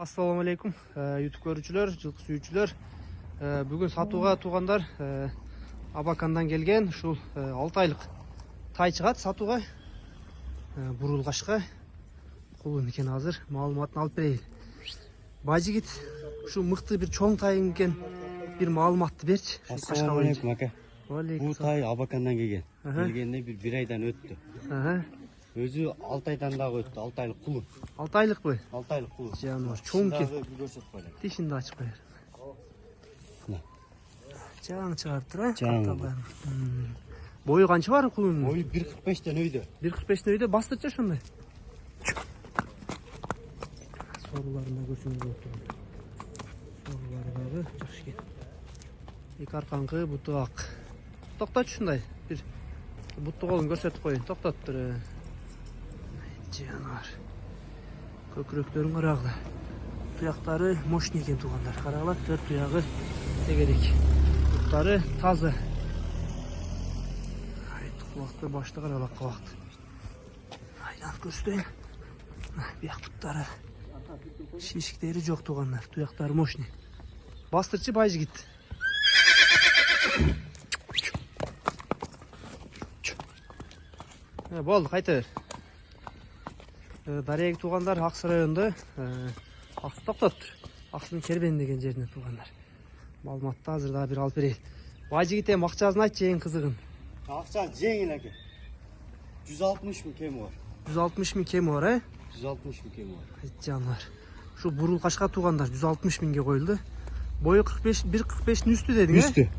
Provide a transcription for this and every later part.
Assalamu alaikum YouTube görүүчүлөр, жылкы сүйүүчүлөр. Бүгүн сатууга туугандар Абакандан келген ушул 6 айлык тай чыгат сатууга. Бурулгачка кулун экен азыр маалыматын алып берейин. Бажигит ушул мыкты бир чоң тайың экен бир маалыматты берчи. Ассаламу алейкум ака. Бул тай Абакандан келген. Келгенде бир айдан өттү. Өзү 6 айдан дагы өттү. 6 айлык кулун. 6 айлыкпы? 6 айлык кулун. Жаныбар чоң экен. Көрсөтүп коелу. Тишин да ачып коер. Жаң чыгарып тур, Жаң. Бою канча бар кулунун? Бою 1.45тен өйдө. 1.45тен өйдө бастырчы ошондой. Соруларын да көрсөңүз болот. Сорулары дагы жакшы экен. Эки арканкы буту ак. Токтотчу ушундай. Бир бутту колун көрсөтүп коеюн. Токтоп тур. Жанар. Көкүрөктөрүн карагыла. Туяктары мощный экен туугандар. Карагыла, 4 туягы тегерек. Буттары таза. Кулакты башты карагыла кулакты. Айланып көрсөтөйүн. Бияк буттары. Шишиктери жок туугандар. Туяктары мощный. Бастырчы байжигит. Болду, кайта бер. Дареги туугандар Аксы районунда Аксы токтоттур. Аксынын Кербен деген жеринде туугандар. Маалыматты азыр дагы бир алып берейин. Байжигит эми акчасын айтчы эң кызыгын. Акча жеңил ака. 160 миң кеми бар. 160 миң кеми бар, 160 миң кеми бар. Жанар. Şu burulgaçka tuğanlar 160 binge koyuldu. Boyu 45, 1.45'in üstü dedin Üstü.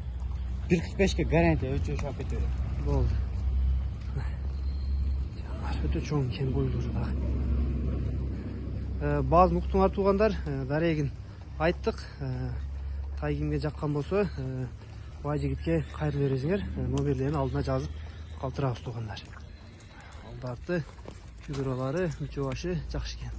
1.45'e garanti ölçü şap ediyor. Oldu. Canlar öte çoğun ken boyulur da. Bazı nuktunlar tuğanlar darayegin ayttık. Tay kimge jakkan bolsa Bayjigitke kayır veresiңер. Номерлерин алдына жазып калтырабыз туğanlar. Алдарты фигуралары мүчө башы жакшы экен.